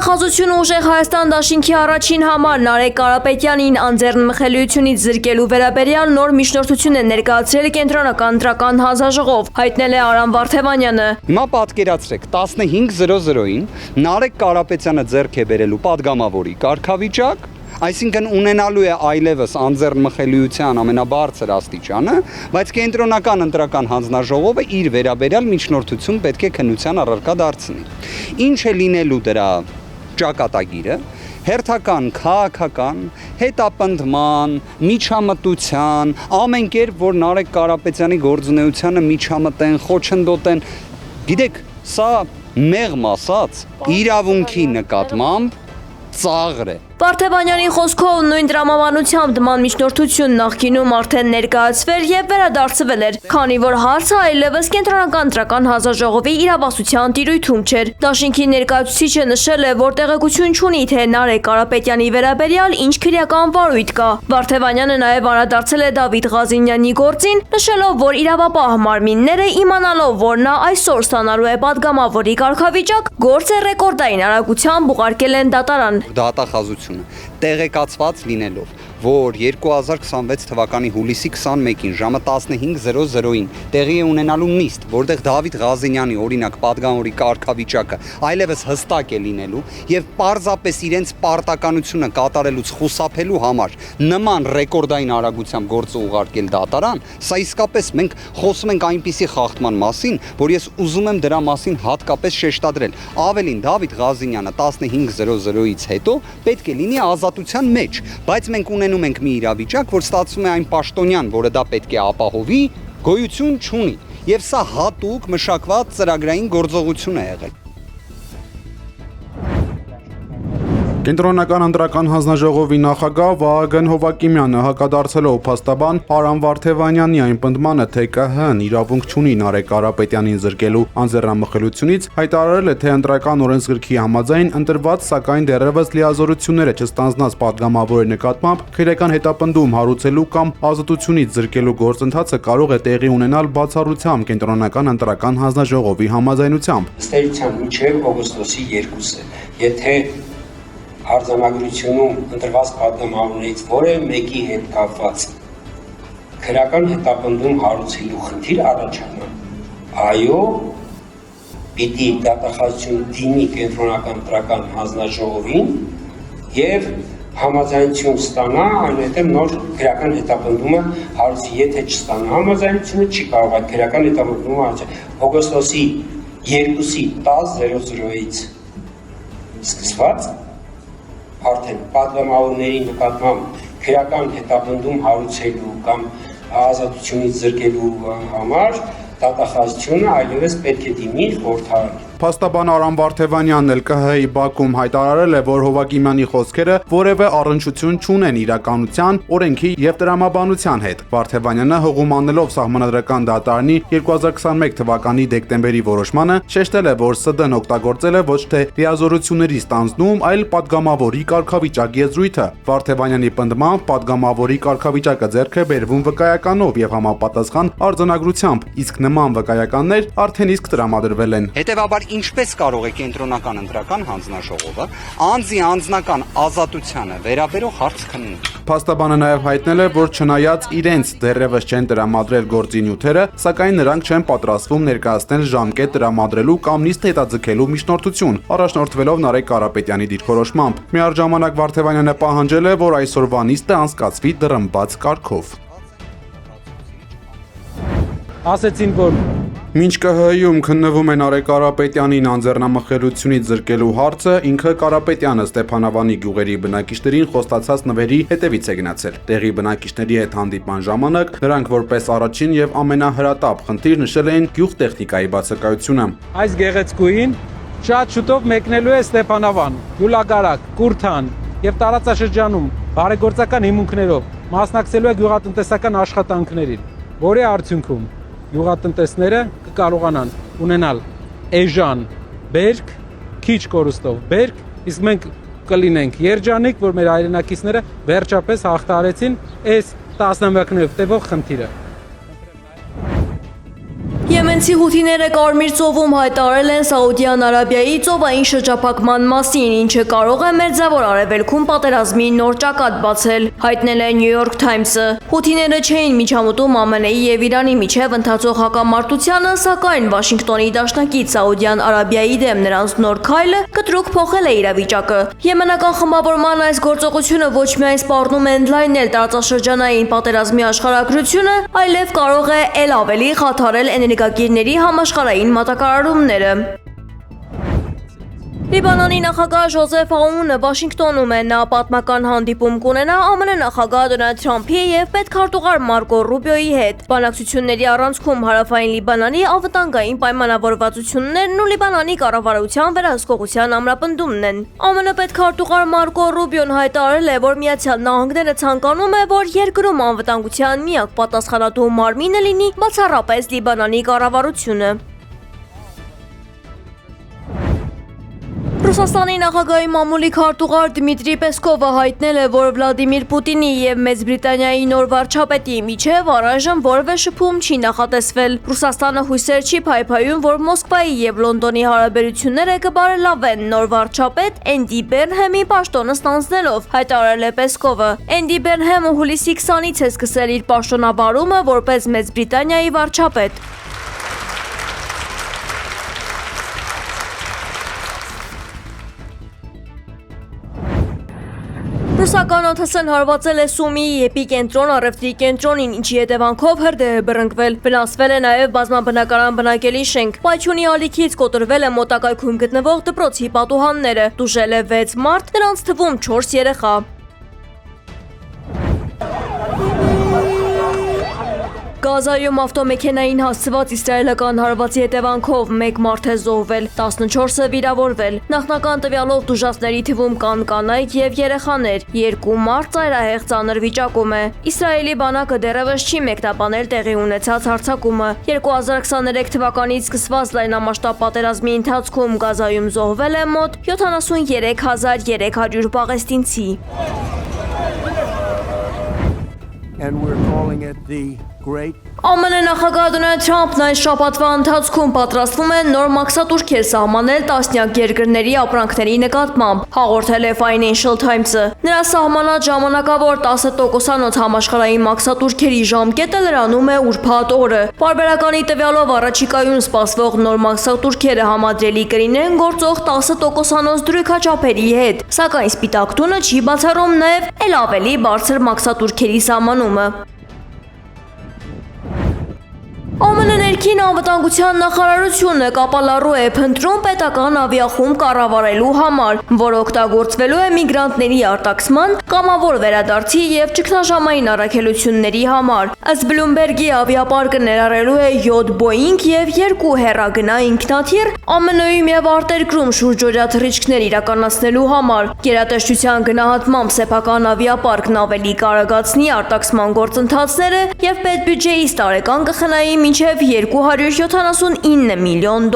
Դատախազությունը ուժեղ Հայաստան դաշինքի առաջին համար Նարեկ Կարապետյանին անձեռնմխելիությունից զրկելու վերաբերյալ նոր միջնորդություն է ներկայացրել կենտրոնական ընտրական հանձնաժողով, հայտնել է Արամ Վարդևանյանը։ Հիմա պատկերացրեք 15:00-ին Նարեկ Կարապետյանը ձեռք է բերելու падգամավորի կարգավիճակ, այսինքն ունենալու է այլևս անձեռնմխելիության ամենաբարձր աստիճանը, բայց կենտրոնական ընտրական հանձնաժողովը իր վերաբերյալ միջնորդություն պետք է քննության առարկա դարձնի։ Ինչ է լինելու դրա ճակատագիրը, հերթական քաղաքական, հետապնդման, միջամտության, ամեն կերպ, որ Նարեկ Կարապետյանի գործունեությանը միջամտեն, խոչընդոտեն, գիտեք, սա մեղմ ասած իրավունքի նկատմամբ ծաղր է։ Վարդևանյանի խոսքով նույն տրամաբանությամբ նման միջնորդություն նախկինում արդեն ներկայացվել եւ վերադարձվել էր, քանի որ հարցը այլևս կենտրոնական ընտրական հանձնաժողովի իրավասության տիրույթում չէր։ Դաշինքի ներկայացուցիչը նշել է, որ տեղեկություն չունի, թե Նարեկ Կարապետյանի վերաբերյալ ինչ քրեական վարույթ կա։ Վարդևանյանը նաեւ անդրադարձել է Դավիթ Ղազինյանի գործին, նշելով, որ իրավապահ մարմինները իմանալով, որ նա այսօր ստանալու է падգամավորի կարգավիճակ, գործը ռեկորդային արագությամբ ուղարկել են դատարան։ Դատախազությունը տեղեկացված լինելով, որ 2026 թվականի հուլիսի 21-ին ժամը 15:00-ին տեղի է ունենալու նիստ, որտեղ Դավիթ Ղազինյանի օրինակ падգամավորի կարգավիճակը այլևս հստակ է լինելու եւ պարզապես իրենց պարտականությունը կատարելուց խուսափելու համար նման ռեկորդային արագությամբ գործը ուղարկել դատարան, սա իսկապես մենք խոսում ենք այնպիսի խախտման մասին, որ ես ուզում եմ դրա մասին հատկապես շեշտադրել։ Ավելին Դավիթ Ղազինյանը 15:00-ից հետո պետք է լինի ազատության մեջ, բայց մենք ունենում ենք մի իրավիճակ, որ ստացվում է այն պաշտոնյան, որը դա պետք է ապահովի, գոյություն չունի, եւ սա հատուկ մշակված ծրագրային գործողություն է եղել։ Կենտրոնական ընտրական հանձնաժողովի նախագահ Վահագն Հովակիմյանը հակադարձելով փաստաբան Արամ Վարդևանյանի այն պնդմանը, թե ԿՀ-ն իրավունք չունի Նարեկ Կարապետյանին զրկելու անձեռնամխելությունից, հայտարարել է, թե ընտրական օրենսգրքի համաձայն ընտրված, սակայն դեռևս լիազորությունները չստանձնած падգամավորի նկատմամբ քրեական հետապնդում հարուցելու կամ ազատությունից զրկելու գործընթացը կարող է տեղի ունենալ բացառությամբ կենտրոնական ընտրական հանձնաժողովի համաձայնությամբ։ Ըստ էության մինչև օգոստոսի 2-ը, եթե արձանագրությունում ընտրված падգամավորներից որևէ մեկի հետ կապված քրեական հետապնդում հարուցելու խնդիր առաջանա, այո, պիտի դատախազություն դիմի կենտրոնական ընտրական հանձնաժողովին եւ համաձայնություն ստանա, այնուհետև նոր քրեական հետապնդումը հարուցի, եթե չստանա համաձայնությունը, չի կարող այդ քրեական հետապնդումը հարուցել։ Օգոստոսի 2-ի 10:00-ից սկսված արդեն падգամավորների նկատմամբ քրեական հետապնդում հարուցելու կամ ազատությունից զրկելու համար դատախազությունը այլևս պետք է դիմի խորհրդարան։ Փաստաբան Արամ Վարդևանյանն էլ ԿՀ-ի Բաքում հայտարարել է, որ Հովակիմյանի խոսքերը որևէ առնչություն չունեն իրականության, օրենքի եւ տրամաբանության հետ։ Վարդևանյանը հողում անելով Սահմանադրական դատարանի 2021 թվականի դեկտեմբերի որոշմանը շեշտել է, որ ՍԴ-ն օգտագործել է ոչ թե լիազորությունների ստանձնում, այլ падգամավորի կարգավիճակ եզրույթը։ Վարդևանյանի պնդմամբ падգամավորի կարգավիճակը ձեռք է բերվում վկայականով եւ համապատասխան արձանագրությամբ, իսկ նման վկայականներ արդեն իսկ տրամադրվել են։ Հետևաբար ինչպես կարող է կենտրոնական ընտրական հանձնաժողովը անձի անձնական ազատությանը վերաբերող հարց քննել։ Փաստաբանը նաև հայտնել է, որ չնայած իրենց դեռևս չեն տրամադրել գործի նյութերը, սակայն նրանք չեն պատրաստվում ներկայացնել ժամկետ տրամադրելու կամ նիստ հետաձգելու միջնորդություն, առաջնորդվելով Նարեկ Կարապետյանի դիրքորոշմամբ։ Միառժամանակ Վարդևանյանը պահանջել է, որ այսօրվա նիստը անցկացվի դռնբաց կարգով։ Ասեցին, որ Մինչ ԿՀ-ում քննվում է Նարեկ Կարապետյանին անձեռնամխելությունից զրկելու հարցը, ինքը Կարապետյանը Ստեփանավանի գյուղերի բնակիչներին խոստացած նվերի հետևից է գնացել։ Տեղի բնակիչների հետ հանդիպման ժամանակ նրանք որպես առաջին եւ ամենահրատապ խնդիր նշել էին գյուղտեխնիկայի բացակայությունը։ այս գեղեցկուին շատ շուտով մեկնելու է Ստեփանավան, Գյուլագարակ, Կուրթան եւ տարածաշրջանում բարեգործական հիմունքներով մասնակցելու է գյուղատնտեսական աշխատանքներին, որի արդյունքում գյուղատնտեսները կկարողանան ունենալ էժան բերք, քիչ կորուստով բերք, իսկ մենք կլինենք երջանիկ, որ մեր հայրենակիցները վերջապես հաղթահարեցին այս տասնամյակներով տևող խնդիրը։ Եմենցի հութիները Կարմիր ծովում հայտարարել են Սաուդյան Արաբիայի ծովային շրջափակման մասին, ինչը կարող է Մերձավոր Արևելքում պատերազմի նոր ճակատ բացել, հայտնել է New York Times-ը։ Հութիները չէին միջամտում ԱՄՆ-ի եւ Իրանի միջև ընթացող հակամարտությանը, սակայն Վաշինգտոնի դաշնակից Սաուդյան Արաբիայի դեմ նրանց նոր քայլը կտրուկ փոխել է իրավիճակը։ Եմենական խմբավորման այս գործողությունը ոչ միայն սպառնում է ընդլայնել տարածաշրջանային պատերազմի աշխարհագրությունը, այլև կարող է ել ավելի խաթարել էներգակիրների համաշխարհային մատակարարումները։ Լիբանանի նախագահ Ժոզեֆ Աունը Վաշինգտոնում է, նա պատմական հանդիպում կունենա ԱՄՆ նախագահ Դոնալդ Թրամփի եւ պետքարտուղար Մարկո Ռուբիոյի հետ։ Բանակցությունների առանցքում Հարավային Լիբանանի անվտանգային պայմանավորվածություններն ու Լիբանանի կառավարության վերահսկողության ամրապնդումն են։ ԱՄՆ պետքարտուղար Մարկո Ռուբիոն հայտարարել է, որ Միացյալ Նահանգները ցանկանում է, որ երկրում անվտանգության միակ պատասխանատու մարմինը լինի բացառապես Լիբանանի կառավարությունը։ Ռուսաստանի նախագահի մամուլի քարտուղար Դմիտրի Պեսկովը հայտնել է, որ Վլադիմիր Պուտինի եւ Մեծ Բրիտանիայի նոր վարչապետի միջև առայժմ որևէ շփում չի նախատեսվել։ Ռուսաստանը հույսեր չի փայփայում, որ Մոսկվայի եւ Լոնդոնի հարաբերությունները կբարելավեն նոր վարչապետ Էնդի Բերնհեմի պաշտոնը ստանձնելով, հայտարարել է Պեսկովը։ Էնդի Բերնհեմը հուլիսի 20-ից է սկսել իր պաշտոնավարումը որպես Մեծ Բրիտանիայի վարչապետ։ Ռուսական ԱԹՍ-ն հարվածել է Սումիի էպիկենտրոն առևտրի կենտրոնին, ինչի հետևանքով հրդեհ է բռնկվել։ Վնասվել է նաև բազմաբնակարան բնակելի շենք։ Պայթյունի ալիքից կոտրվել է մոտակայքում գտնվող դպրոցի պատուհանները։ Տուժել է 6 մարդ, նրանց թվում 4 երեխա։ Գազայում ավտոմեքենային հասցված իսրայելական հարվածի հետևանքով 1 մարդ է զոհվել, 14-ը վիրավորվել։ Նախնական տվյալով տուժածների թվում կան կանայք եւ երեխաներ, 2 մարդ ծայրահեղ ծանր վիճակում է։ Իսրայելի բանակը դեռևս չի մեկնաբանել տեղի ունեցած հարձակումը։ 2023 թվականից սկսված լայնամասշտաբ պատերազմի ընթացքում Գազայում զոհվել է մոտ 73300 պաղեստինցի։ And we're calling it the Great ԱՄՆ նախագահ Դոնալդ Թրամփն այս շաբաթվա ընթացքում պատրաստվում է նոր մաքսատուրքեր սահմանել տասնյակ երկրների ապրանքների նկատմամբ, հաղորդել է Financial Times-ը։ Նրա սահմանած ժամանակավոր 10%-անոց համաշխարհային մաքսատուրքերի ժամկետը լրանում է ուրբաթ օրը։ Պարբերականի տվյալով առաջիկայում սպասվող նոր մաքսատուրքերը համադրելի կլինեն գործող 10%-անոց դրույքաչափերի հետ, սակայն Սպիտակ տունը չի բացառում նաև ել ավելի բարձր մաքսատուրքերի սահմանումը։ ԱՄՆ ներքին անվտանգության նախարարությունը կապալառու է փնտրում պետական ավիախումբ կառավարելու համար, որը օգտագործվելու է միգրանտների արտաքսման, կամավոր վերադարձի եւ ճգնաժամային առաքելությունների համար։ Ըստ Բլումբերգի ավիապարկը ներառելու է 7 Boeing եւ 2 հեռագնա ինքնաթիռ ԱՄՆ-ում եւ արտերկրում շուրջօրյա թռիչքներ իրականացնելու համար։ Գերատեսչության գնահատմամբ սեփական ավիապարկն ավելի կարագացնի արտաքսման գործընթացները եւ պետբյուջեից տարեկան կխնայի մինչև $279 միլիոն։